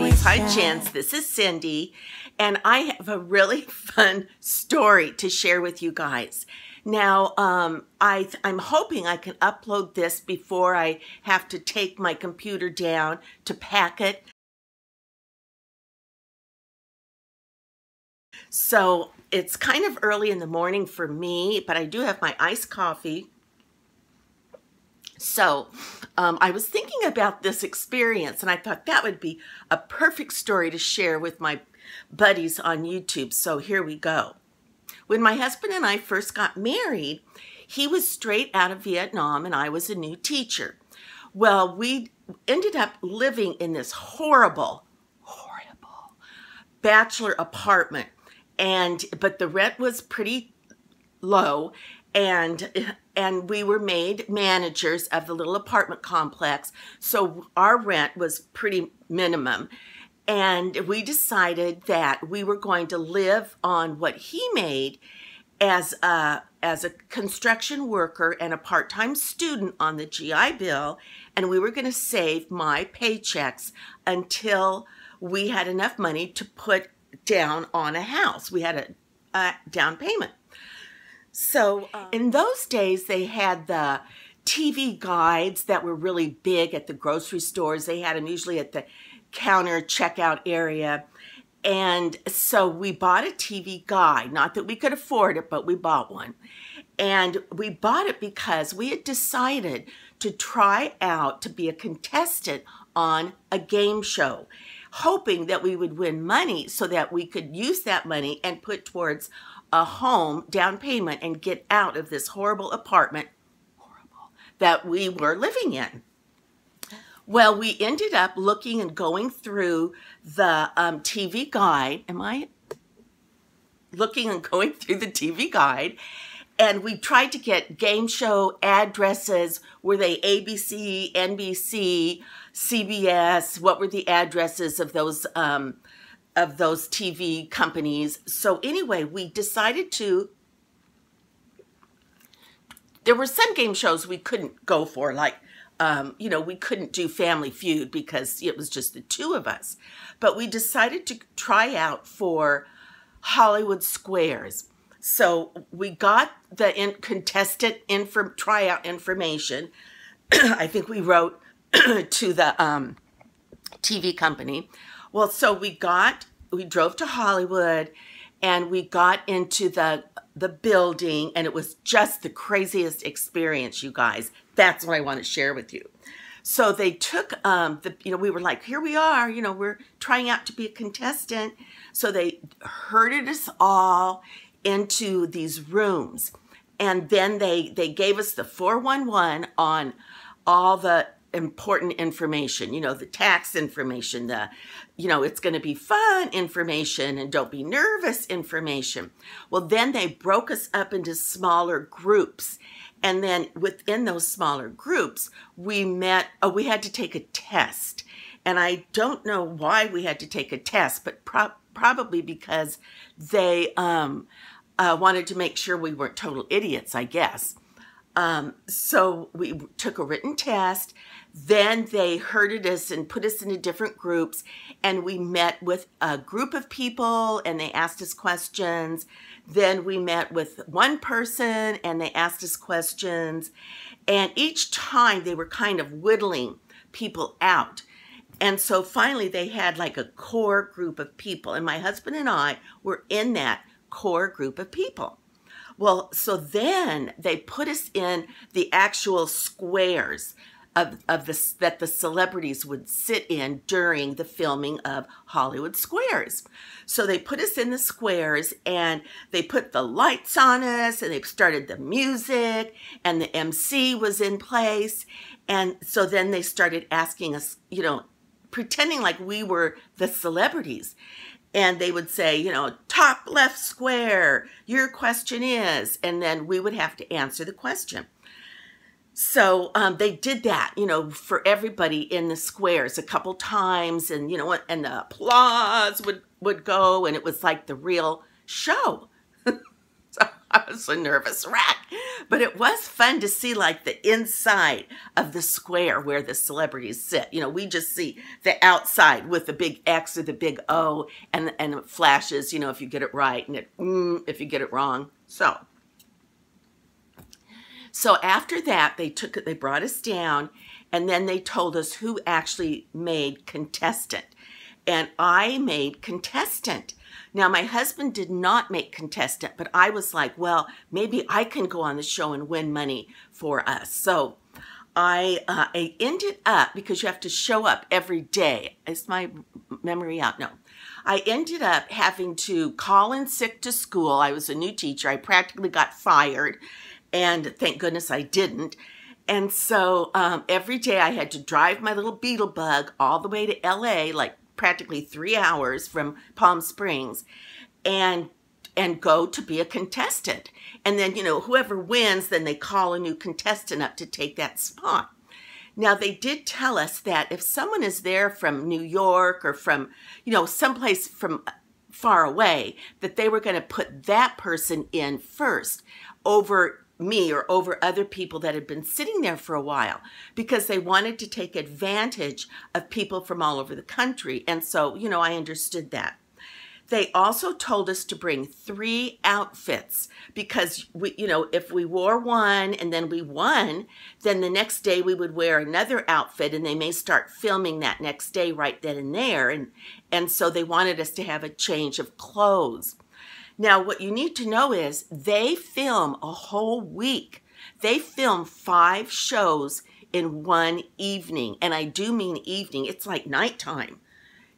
ladies. Hi, gents. This is Cindy, and I have a really fun story to share with you guys. Now, I'm hoping I can upload this before I have to take my computer down to pack it. So it's kind of early in the morning for me, but I do have my iced coffee. So I was thinking about this experience, and I thought that would be a perfect story to share with my buddies on YouTube. So here we go. When my husband and I first got married, he was straight out of Vietnam, and I was a new teacher. Well, we ended up living in this horrible bachelor apartment, but the rent was pretty low, and we were made managers of the little apartment complex, so our rent was pretty minimum. And we decided that we were going to live on what he made as a construction worker and a part-time student on the GI Bill, and we were going to save my paychecks until we had enough money to put down on a house. We had a down payment. So in those days, they had the TV guides that were really big at the grocery stores. They had them usually at the counter checkout area. And so we bought a TV guide. Not that we could afford it, but we bought one. And we bought it because we had decided to try out to be a contestant on a game show, hoping that we would win money so that we could use that money and put towards a home down payment and get out of this horrible apartment that we were living in. Well, we ended up looking and going through the TV guide. Am I looking and going through the TV guide? And we tried to get game show addresses. Were they ABC, NBC, CBS? What were the addresses of those TV companies? So anyway, we decided there were some game shows we couldn't go for, like, we couldn't do Family Feud because it was just the two of us. But we decided to try out for Hollywood Squares. So we got the contestant tryout information. I think we wrote to the TV company. Well, so we drove to Hollywood, and we got into the building, and it was just the craziest experience, you guys. That's what I want to share with you. So they took we were like, here we are, we're trying out to be a contestant. So they herded us all into these rooms, and then they gave us the 411 on all the important information, the tax information, it's going to be fun information, and don't be nervous information. Well, then they broke us up into smaller groups. And then within those smaller groups, we had to take a test. And I don't know why we had to take a test, but probably because they wanted to make sure we weren't total idiots, I guess. So we took a written test. Then they herded us and put us into different groups, and we met with a group of people, and they asked us questions. Then we met with one person, and they asked us questions. And each time they were kind of whittling people out. And so finally they had like a core group of people, and my husband and I were in that core group of people. Well, so then they put us in the actual squares that the celebrities would sit in during the filming of Hollywood Squares. So they put us in the squares, and they put the lights on us, and they started the music, and the MC was in place. And so then they started asking us, pretending like we were the celebrities. And they would say, top left square, your question is, and then we would have to answer the question. So they did that, for everybody in the squares a couple times, and, and the applause would go, and it was like the real show. So I was a nervous wreck. But it was fun to see like the inside of the square where the celebrities sit. You know, we just see the outside with the big X or the big O, and it flashes, you know, if you get it right, and if you get it wrong. So after that, they brought us down, and then they told us who actually made contestant. And I made contestant. Now, my husband did not make contestant, but I was like, well, maybe I can go on the show and win money for us. So I ended up, because you have to show up every day. Is my memory out? No. I ended up having to call in sick to school. I was a new teacher. I practically got fired, and thank goodness I didn't. And so every day I had to drive my little Beetle Bug all the way to LA, like practically 3 hours from Palm Springs, and go to be a contestant. And then, you know, whoever wins, then they call a new contestant up to take that spot. Now, they did tell us that if someone is there from New York or from, you know, someplace from far away, that they were going to put that person in first over me or over other people that had been sitting there for a while, because they wanted to take advantage of people from all over the country. And so, you know, I understood that. They also told us to bring 3 outfits, because we, you know, if we wore one and then we won, then the next day we would wear another outfit, and they may start filming that next day right then and there. And so they wanted us to have a change of clothes. Now, what you need to know is they film a whole week. They film 5 shows in one evening. And I do mean evening. It's like nighttime.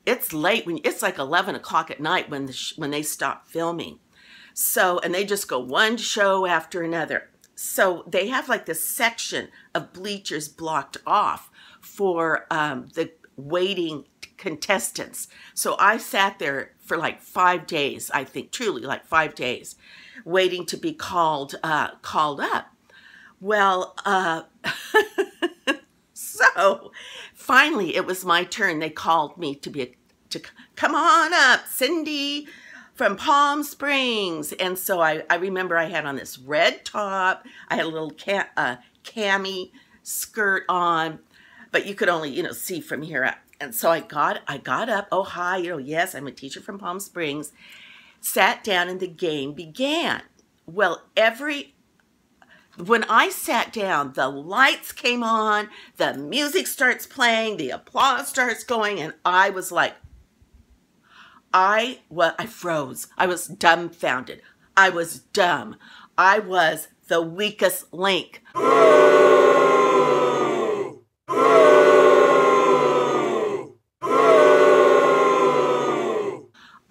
It's late. It's like 11 o'clock at night when they stop filming. So, and they just go one show after another. So they have like this section of bleachers blocked off for the waiting contestants. So I sat there for like 5 days, I think, truly like 5 days, waiting to be called up. Well, so finally it was my turn. They called me to come on up, Cindy from Palm Springs. And so I remember I had on this red top. I had a little cami skirt on, but you could only, you know, see from here up. And so I got up, oh, hi, you know, yes, I'm a teacher from Palm Springs, sat down, and the game began. Well, when I sat down, the lights came on, the music starts playing, the applause starts going, and I was like, I froze. I was dumbfounded. I was dumb. I was the weakest link.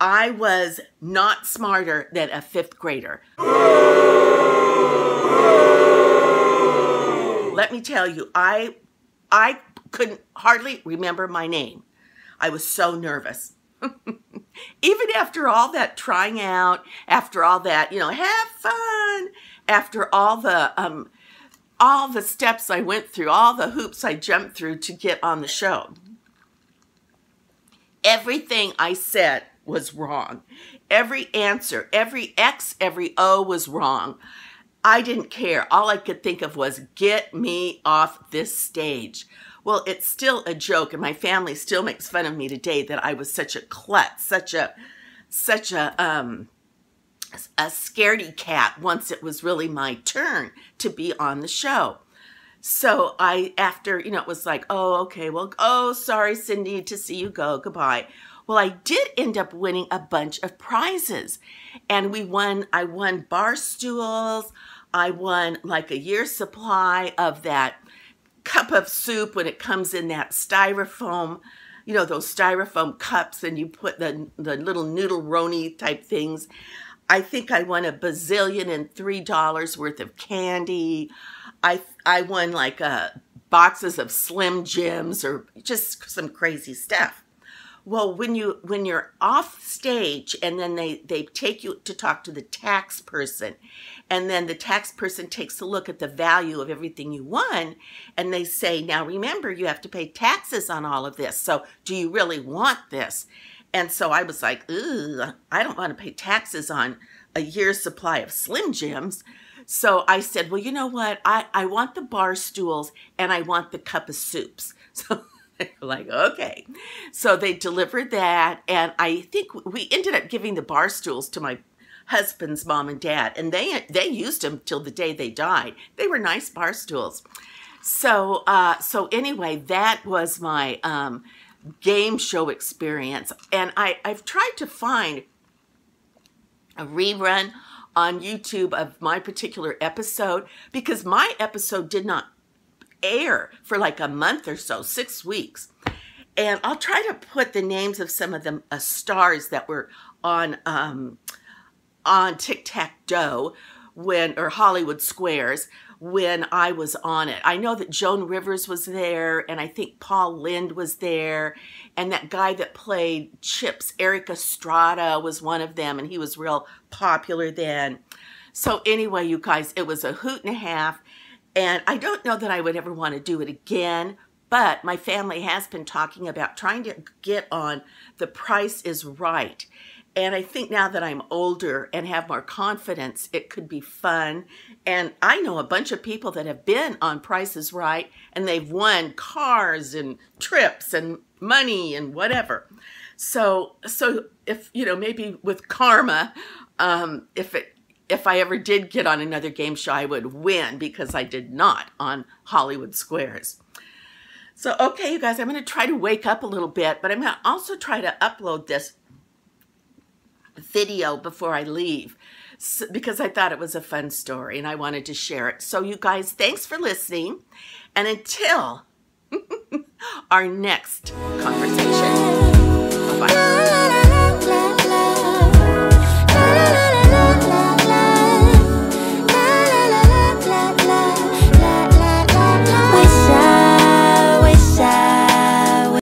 I was not smarter than a 5th grader. Let me tell you, I couldn't hardly remember my name. I was so nervous. Even after all that trying out, after all that, you know, have fun, after all the steps I went through, all the hoops I jumped through to get on the show, everything I said was wrong. Every answer, every X, every O was wrong. I didn't care. All I could think of was, get me off this stage. Well, it's still a joke, and my family still makes fun of me today that I was such a klutz, such a scaredy cat once it was really my turn to be on the show. So after, you know, it was like, oh, okay, well, oh, sorry, Cindy, to see you go, goodbye. Well, I did end up winning a bunch of prizes, and I won bar stools. I won like a year's supply of that cup of soup when it comes in that styrofoam, you know, those styrofoam cups, and you put the little noodle-roni type things. I think I won $1 bazillion and $3 worth of candy. I won like boxes of Slim Jims or just some crazy stuff. Well, when you're off stage, and then they take you to talk to the tax person, and then the tax person takes a look at the value of everything you won, and they say, now remember, you have to pay taxes on all of this, so do you really want this? And so I was like, I don't want to pay taxes on a year's supply of Slim Jims. So I said, well, you know what? I want the bar stools and I want the cup of soups. So they're like, okay. So they delivered that. And I think we ended up giving the bar stools to my husband's mom and dad. And they used them till the day they died. They were nice bar stools. So, so anyway, that was my game show experience. And I've tried to find a rerun on YouTube of my particular episode, because my episode did not air for like a month or so, 6 weeks. And I'll try to put the names of some of the stars that were on Tic-Tac-Dough or Hollywood Squares when I was on it. I know that Joan Rivers was there, and I think Paul Lynde was there, and that guy that played Chips, Eric Estrada, was one of them, and he was real popular then. So anyway, you guys, it was a hoot and a half, and I don't know that I would ever want to do it again, but my family has been talking about trying to get on The Price is Right. And I think now that I'm older and have more confidence, it could be fun. And I know a bunch of people that have been on Price is Right, and they've won cars and trips and money and whatever. So if, you know, maybe with karma, if I ever did get on another game show, I would win, because I did not on Hollywood Squares. So, okay, you guys, I'm going to try to wake up a little bit, but I'm going to also try to upload this video before I leave, because I thought it was a fun story and I wanted to share it. So you guys, thanks for listening, and until our next conversation, bye-bye.